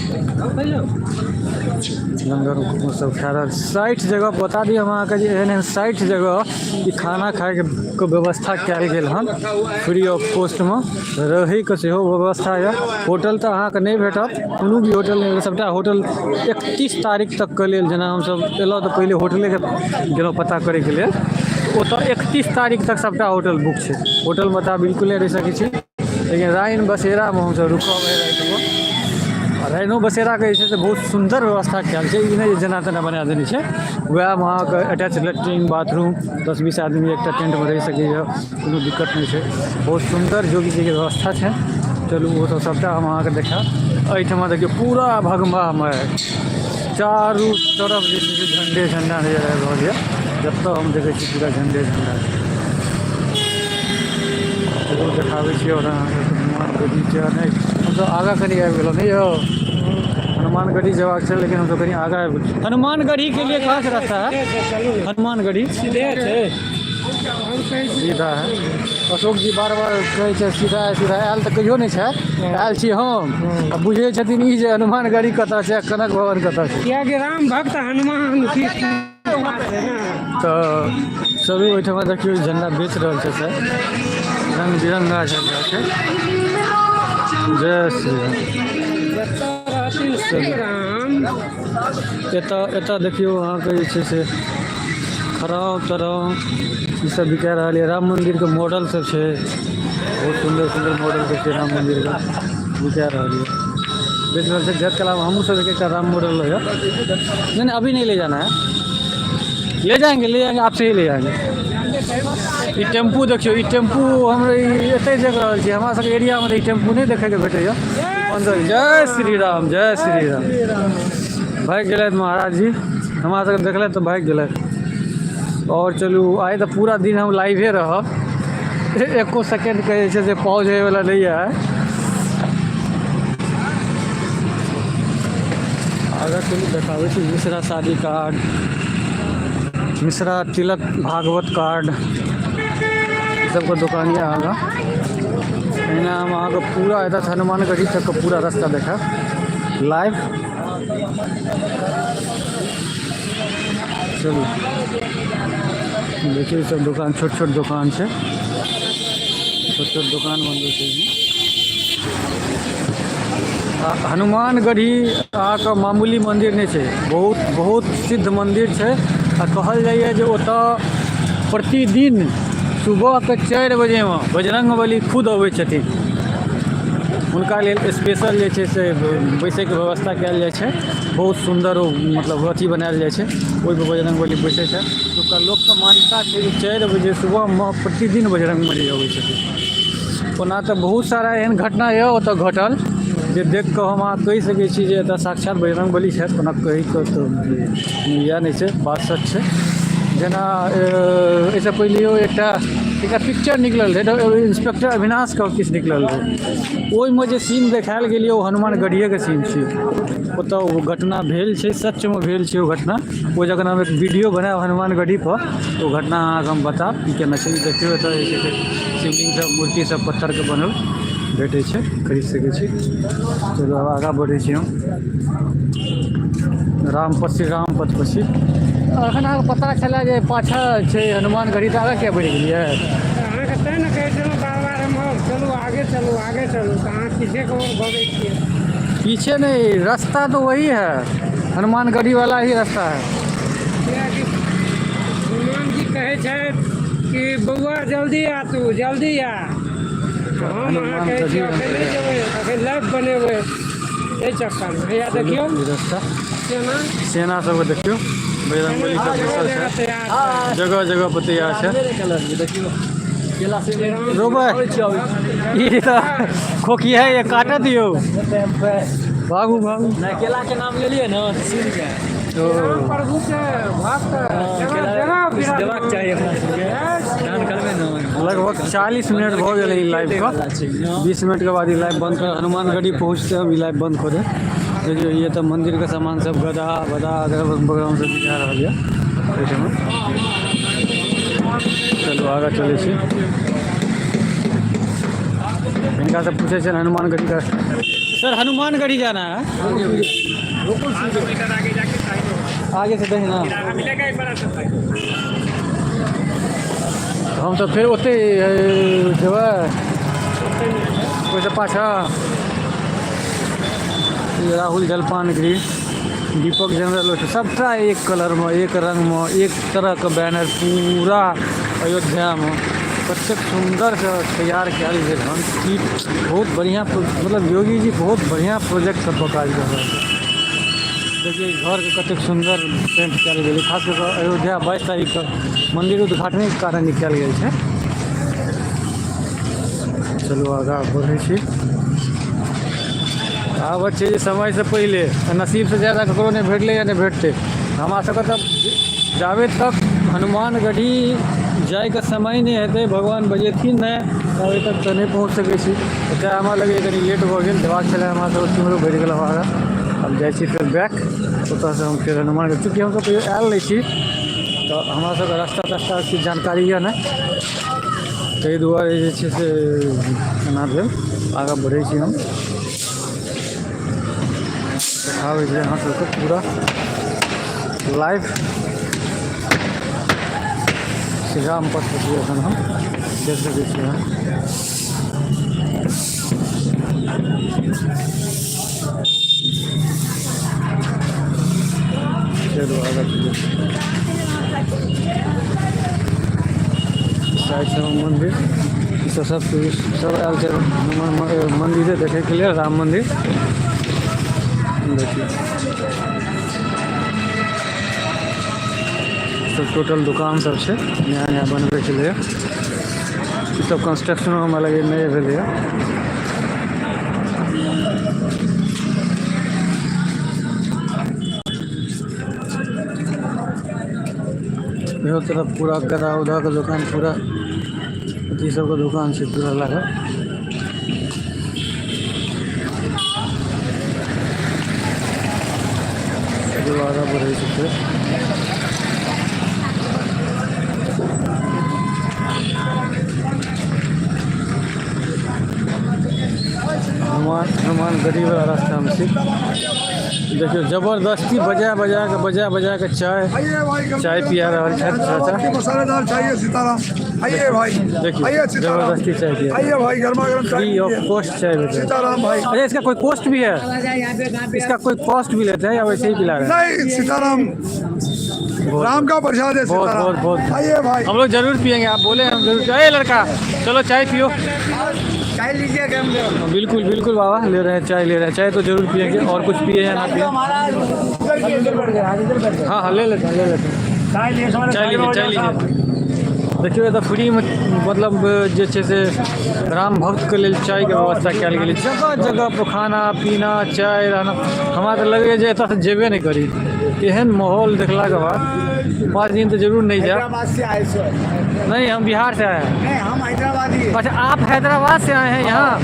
सब खा रहल 60 जगह बता दी हम अहाँके जे एहन 60 जगह ई खाना खाएके व्यवस्था कयल गेल हन फ्री ऑफ कॉस्टमे रहैके सेहो व्यवस्था यऽ होटल तऽ अहाँके नहि भेटत कोनो भी होटल नहि सबटा होटल 31 तारीख तकके लेल जेना हमसब एलहुँ तऽ पहिले होटलेके गेलहुँ पता करैके लेल ओतऽ 31 तारीख तक सबटा होटल बुक छै होटल बता बिल्कुल नहीं रहि सकै छी लेकिन राइन बसेरामे हमसब रुकब रातिमे राइनो बसेराके जे छै से बहुत सुन्दर व्यवस्था कयल छै ई नहि जे जेना तेना बना देने छै वएहमे अहाँके अटैच लैट्रिन बाथरूम 10-20 आदमी एकटा टेंटमे रहि सकैए कोनो दिक्कत नहि छै बहुत सुन्दर जोगीजीके व्यवस्था छै चलू ओ तऽ सबटा हम अहाँके देखाएब एहिठमा देखियौ पूरा भगमामय चारू तरफ जे छै से झण्डे झण्डा नजर आबि रहल यऽ जतऽ हम देखै छी पूरा झण्डे झण्डा चलू देखाबै छी आओर अहाँके हनुमानगढ़ी छै नहि हमसब आगाँ कनि आबि गेलहुँ नहि यौ हनुमानगढ़ी जयबाक छै लेकिन हमसब कनि आगाँ आबि गेलहुँ हनुमानगढ़ी के लिए कहाँ से रास्ता है हनुमानगढ़ी सीधे छै सीधा है अशोक जी बार बार कहै छै सीधा है आयल तऽ कहियो नहि छै आयल छी हम आ बुझै छथिन ई जे हनुमानगढ़ी कतऽ छै कनक भवन कतऽ छै
कियाकि राम भक्त हनुमान
तऽ चलू ओहिठमा देखियौ झण्डा बेच रहल छै सर रंग बिरंगा झण्डा छै जय श्री राम एतऽ देखियौ अहाँके जे छै से खराब तरह ई सब बिका रहल यऽ राम मंदिरके मॉडल सब छै बहुत सुन्दर सुन्दर मॉडल सब छै राम मंदिरके बिका रहल यऽ बेच रहल छै जत कला हमहूँ सब एकटा राम मॉडल है नहीं अभी नहीं ले जाना है ले जाएंगे आपसे ही ले जाएंगे ई टेम्पू देखियो ई टेम्पू हमरा एतै देख रहल छी हमरा सबके एरियामे ई टेम्पू नहि देखैके भेटैए जय श्री राम भागि गेलथि महाराज जी हमरा सबके देखलथि तऽ भागि गेलथि और चलू आइ तऽ पूरा दिन हम लाइवे रहब एको सेकेंडके जे छै से पॉज होइवला नहीं है आगाँ चलू देखाबै छी मिश्रा शादी कार्ड मिश्रा तिलक भागवत कार्ड सबके दुकान है आगा एना हम अहाँके पूरा एतऽ हनुमानगढ़ी तक के पूरा रास्ता देखा लाइव चलू देखिए सब दुकान छोट छोट दुकान छै छोट छोट दुकान बंद छै हनुमानगढ़ी अहाँके मामूली मंदिर नहीं छै बहुत बहुत सिद्ध मंदिर छै आ कहल जाइए जे ओतऽ प्रतिदिन सुबह के 4 बजेमे बजरंगबली खुद अबै छथिन हुनका लेल स्पेशल जे छै से बैसैके व्यवस्था कयल जाइ छै बहुत सुन्दर ओ मतलब अथी बनायल जाइ छै ओहिपर बजरंगबली बैसै छै ओकर लोकके मान्यता छै जे 4 बजे सुबहमे प्रतिदिन बजरंगबली अबै छथिन ओना तऽ बहुत सारा एहन घटना यऽ ओतऽ घटल जे देख कऽ हम अहाँ कहि सकै छी जे एतऽ साक्षात बजरंगबली छथि ओना कहिके तऽ इएह नहि छै बात सच छै जेना एहिसँ पहिलेओ एकटा एक पिक्चर निकलल रहे, इंस्पेक्टर अविनाश का किस निकलल रहे, ओहिमे जे सीन देखायल गेल ओ हनुमान गढ़िएके सीन छै। ओतऽ ओ घटना भेल छै, सचमे भेल छै ओ घटना। ओ जखन हम एक वीडियो बनायब हनुमान गढ़ी पर ओ घटना अहाँके हम बताब कि केना छै। देखियौ एतऽ जे छै शिवलिंग सब मूर्ति सब पत्थरके बनल भेटै छै, खरीद सकै छी। चलो अब आगाँ बढ़ै छी हम श्री राम पथ पर छी। अखन अहाँके पता छलै जे पाछा छै हनुमान गढ़ी, तऽ आगाँ किया बढ़ि गेलियै?
अहाँके तैँ ने कहै छलहुँ बार बार हम चलू आगे चलू आगे चलू, तऽ अहाँ पीछेके ओर भगै छियै।
पीछे नहीं, रास्ता तो वही है, हनुमान गढ़ी वाला ही रास्ता है।
कियाकि हनुमान जी कहै छथि कि बौआ जल्दी आ, तू जल्दी आ। हम अहाँ कहै छी अखन नहि जेबै, अखन लाइव बनेबै एहि चक्करमे। हैया देखियौ
रास्ता
सेना
सेना सबके देखियो, बजरंगबली सब बैसल
जगह
छै,
तैयार
जगह जगह पर तैयार छै। रोबै ई तऽ खोखिया ये, काटऽ दियौ, भागू भागू।
केला के नाम ले लिए ना,
राम प्रभु के भक्त
देबाक चाही अपना सबके, दान करबै ना।
लगभग 40 मिनट भऽ गेलै ई लाइव का, 20 मिनट के बाद ई लाइव बंद कर, हनुमान गढ़ी पहुँचते हम ई लाइव बंद कर दे। देखियो ये तो मंदिर के सामान सब गदा बदा बगैरह सब दिखा रहा है। चलो आगे चले छी, इनका से पूछे छे हनुमान गढ़ी का। सर हनुमान गढ़ी जाना है, आगे से दही ना हम तो फिर ओते जेबै ओहिसँ पाछा। राहुल जलपान गृह, दीपक जनरल सबटा एक कलर में, एक रंग में, एक तरह के बैनर पूरा अयोध्या में कतेक सुंदर से तैयार कयल गेल हन कि बहुत बढ़िया, मतलब योगी जी बहुत बढ़िया प्रोजेक्ट सब पर काज कर रहे हैं। देखिए घर के कतेक सुंदर पेंट कयल गेल, खास कर अयोध्या 22 तारीख के मंदिर उद्घाटन के कारण ई कयल गेल छै। चलो आगाँ बढ़ै छी। कहावत छै जे समय से पहले नसीब से ज़्यादा ककरो नहीं भेटले या नहीं भेटते। हमरा सबके तऽ जाबे तक हनुमान गढ़ी जाइके समय नहीं हेतै, भगवान बजेथिन नहीं, ताबे तक तऽ नहीं पहुँच सकै छी। तेँ हमरा लगे कनि लेट भऽ गेल, देबाक छलै हमरा सब केम्हरो बढ़ि गेल आगाँ। अब जाइ छी फिर बैक, ओतऽसँ हम फिर हनुमान गढ़ी, चूँकि हमसब कहियो आयल नहीं छी तऽ हमरा सबके रास्ता तास्ता की जानकारी यऽ नहि, ताहि दुआरे जे छै से एना भेल। आगाँ बढ़ै छी हम, देखाबै छै अहाँ सबके पूरा लाइव श्री राम पथ पर छी एखन हम, देख सकै छी अहाँ। चलो आगाँ चलिए, साइड से मंदिर सब आयल छै मंदिर देखैके लिए, राम मंदिर देखिए। सब टोटल दुकान सब छै, नया नया बनबे के लिए, ई सब कंस्ट्रक्शन में लगे नहीं भेलै। इहो तरफ पूरा गदा उदा के दुकान, पूरा अथी सबके दुकान छै पूरा लागल। आगाँ बढ़ै छै फेर, हनुमान गढ़ी वाला रास्ता में छी। देखियो जबरदस्ती बजा के चाय पिया रहा है चाचा।
मसालेदार चाहिए सीताराम, आइए भाई,
देखिए
आइए सीताराम,
जबरदस्ती चाय पिया,
आइए भाई, गर्मा गर्म
फ्री ऑफ कॉस्ट चाय देते हैं।
सीताराम भाई,
अच्छा इसका कोई कॉस्ट भी है? इसका कोई कॉस्ट भी लेते हैं या वैसे ही पिला रहे हैं?
नहीं सीताराम, राम का प्रसाद है
बहुत
सीताराम।
बहुत बहुत
आइए भाई,
हम लोग जरूर पियेंगे, आप बोले हम जरूर। अरे लड़का चलो चाय पियो।
चाय लीजिए,
बिल्कुल बिल्कुल बाबा ले रहे हैं, चाय ले रहे हैं, चाय तो जरूर पियेंगे। और कुछ पिए या ना पिए? हाँ ले लेते हैं चाय लीजिए। देखियो तो फ्री में, मतलब जे छै से राम भक्त के लिए चाय के व्यवस्था कयल गेल, जगह जगह पर खाना पीना चाय रहना। हमरा तो लगे जे एतऽ से जेबे नहीं करी, एहन माहौल देखला के बाद 5 दिन तो जरूर नहीं जाए। नहीं, हम बिहार से आए हैं।
नहीं हम हैदराबादी है।
अच्छा, आप हैदराबाद से आए हैं यहाँ?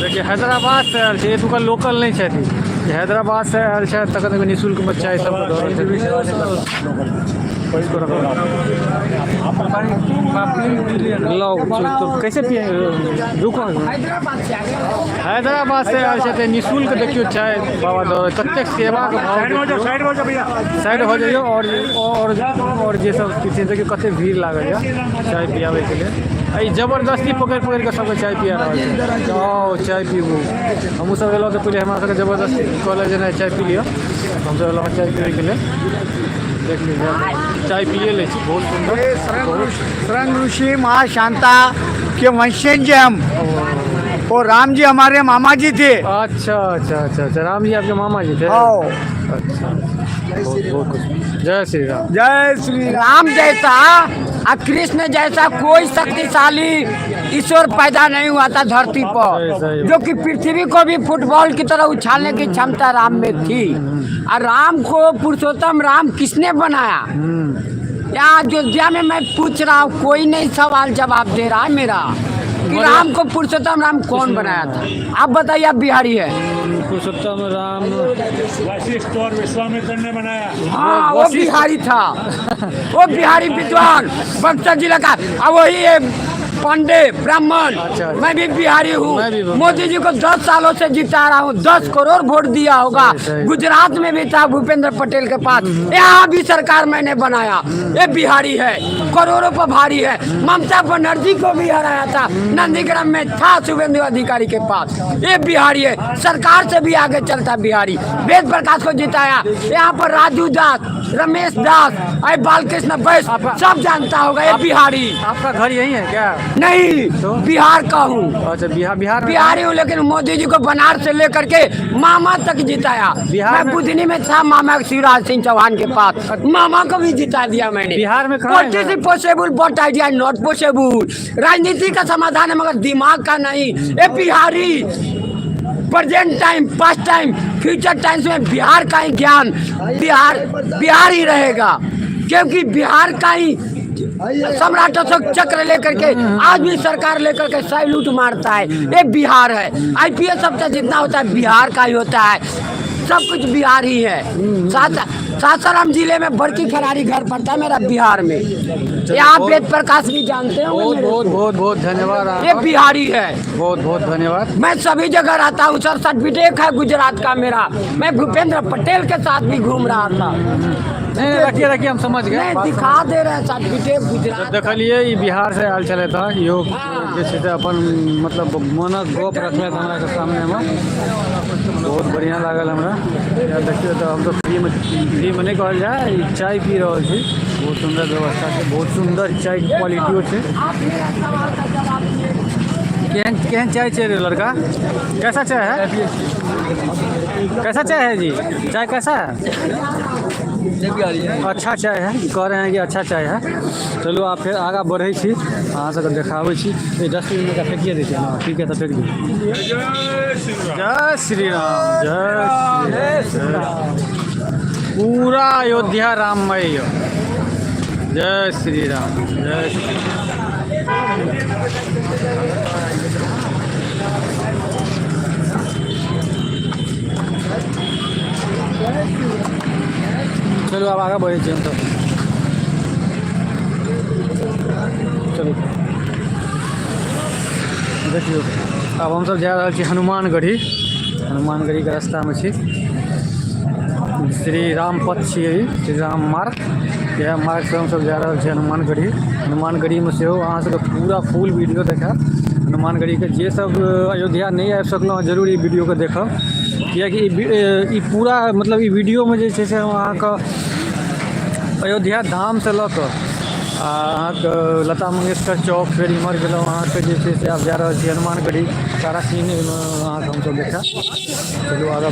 देखिए, हैदराबाद से आयल छै, एतुका लोकल नहीं छथि। हैदराबाद से आयल छै, तखन निःशुल्क बच्चा ई सबके दऽ रहल छै। लो, तो कैसे पिए? रुको, हैदराबाद से आयल छै तऽ निःशुल्क देखियो चाय बाबा दऽ रहल, कतेक सेवा के भाव। साइड हो जाइए। और जे सब किछु देखियो कते भीड़ लागल है चाय पियाबे के लिए। ई जबरदस्ती पकड़ के सबके चाय पिया रहल छै। जाओ चाय पीबू। हमहूँ सब एलहुँ तऽ पहिले हमरा सबके जबरदस्ती कहलक जे नहीं चाय पी लिअ। हमसब एलहुँ चाय पियै के लिए। देख लीजिए, चाय पिए ले छी, बहुत सुंदर।
शरण ऋषि महाशांता के वंशज हैं हम। और राम जी हमारे मामा जी थे।
अच्छा, राम जी आपके मामा जी थे? अच्छा, बहुत कुछ। जय श्री राम।
जय श्री राम।
राम जैसा और कृष्ण जैसा कोई शक्तिशाली ईश्वर पैदा नहीं हुआ था धरती पर, जो कि पृथ्वी को भी फुटबॉल की तरह उछालने की क्षमता राम में थी। और राम को पुरुषोत्तम राम किसने बनाया? यहाँ अयोध्या में मैं पूछ रहा हूँ, कोई नहीं सवाल जवाब दे रहा है मेरा कि राम को पुरुषोत्तम राम कौन बनाया था? आप बताइए, आप बिहारी है।
पुरुषोत्तम राम
वशिष्ठ और विश्वामित्र ने बनाया।
हाँ, वो बिहारी था। वो बिहारी विद्वान बक्सर जिला का। अब वही पांडे ब्राह्मण।
अच्छा।
मैं भी बिहारी
मैं भी
हूँ। मोदी जी को 10 सालों से जिता रहा हूँ। 10 करोड़ वोट दिया होगा।
सही।
गुजरात में भी था भूपेंद्र पटेल के पास। यहाँ भी सरकार मैंने बनाया। ये बिहारी है, करोड़ों पर भारी है। ममता बनर्जी को भी हराया था, नंदीग्राम में था शुभेंदु अधिकारी के पास। ये बिहारी है, सरकार से भी आगे चलता बिहारी। वेद प्रकाश को जिताया। यहाँ पर राजू दास, रमेश दास, बालकृष्ण वैश्य सब जानता होगा। ये बिहारी।
आपका घर यही है क्या?
नहीं,
तो?
बिहार का हूँ।
अच्छा, बिहार में?
बिहारी हूँ, लेकिन मोदी जी को बनारस से लेकर के मामा तक जिताया।
बिहार
मैं
में?
बुधनी में था मामा शिवराज सिंह चौहान के पास, मामा को भी जिता दिया मैंने।
बिहार में कहाँ है?
Possible but idea not possible. राजनीति का समाधान है, मगर दिमाग का नहीं। ये Bihari present time, past time, future times में बिहार का ही ज्ञान बिहार ही रहेगा, क्योंकि बिहार का ही सम्राट अशोक चक्र लेकर के आज भी सरकार लेकर के सैल्यूट मारता है। ये बिहार है। IPS सबसे जितना होता है बिहार का ही होता है। सब कुछ बिहार ही है। सासाराम जिले में बड़की खरारी घर पड़ता है मेरा, बिहार में। यहाँ वेद प्रकाश भी जानते हो।
बहुत धन्यवाद।
ये बिहारी है।
बहुत धन्यवाद।
मैं सभी जगह रहता हूँ सर। सर्टिफिकेट है गुजरात का मेरा। मैं भूपेंद्र पटेल के साथ भी घूम रहा था।
नहीं, रखिए, हम समझ गए।
नहीं, दिखा दे रहे हैं सर्टिफिकेट गुजरात।
देखलिए, ई बिहार से आयल चले था। इहो जे छै से अपन मतलब मनक गप रखले हमरा के सामने में। बहुत बढ़िया लागल हमरा। या देखिए, तो हम तो फ्री में नहीं कहल जाए, ई चाय पी रहल छी। बहुत सुंदर व्यवस्था है, बहुत सुंदर चाय क्वालिटियो है। केहन चाय चाहिए लड़का? कैसा चाय है? कैसा चाय है जी? चाय कैसा है? अच्छा चाय है, कह रहे हैं कि अच्छा चाय है। चलो, आप फिर आगा बढ़े छी, अहाँ सबके देखाबै छी। डस्टबिन में फेंकिए दै छियै ना, ठीक है, तो फेंक दी। जय श्री राम। जय श्री राम। पूरा अयोध्या राममय। जय श्री राम। जय श्री राम। चलो, अब आगे बढ़े हम तो। चलो, देखियो, अब हम सब जा रहा छी हनुमानगढ़ी के रास्ता में छी। श्री राम पथ छियै, श्री राम मार्ग। यह मार्ग से हम सब जा रहा छी हनुमानगढ़ी में से अहाँ सबके पूरा फुल वीडियो देखा हनुमानगढ़ी के। जे सब अयोध्या नहीं आबि सकलहुँ, जरूर ई वीडियो के देखब, कियाकि ई पूरा मतलब ई वीडियो में जे छै से अहाँके अयोध्या धाम से लऽ कऽ अहाँके लता मंगेशकर चौक, फेर इम्हर गेलहुँ अहाँके जे छै से आब जा रहल छी हनुमानगढ़ी। सारा सीन अहाँके हमसब देखा। चलू आगाँ।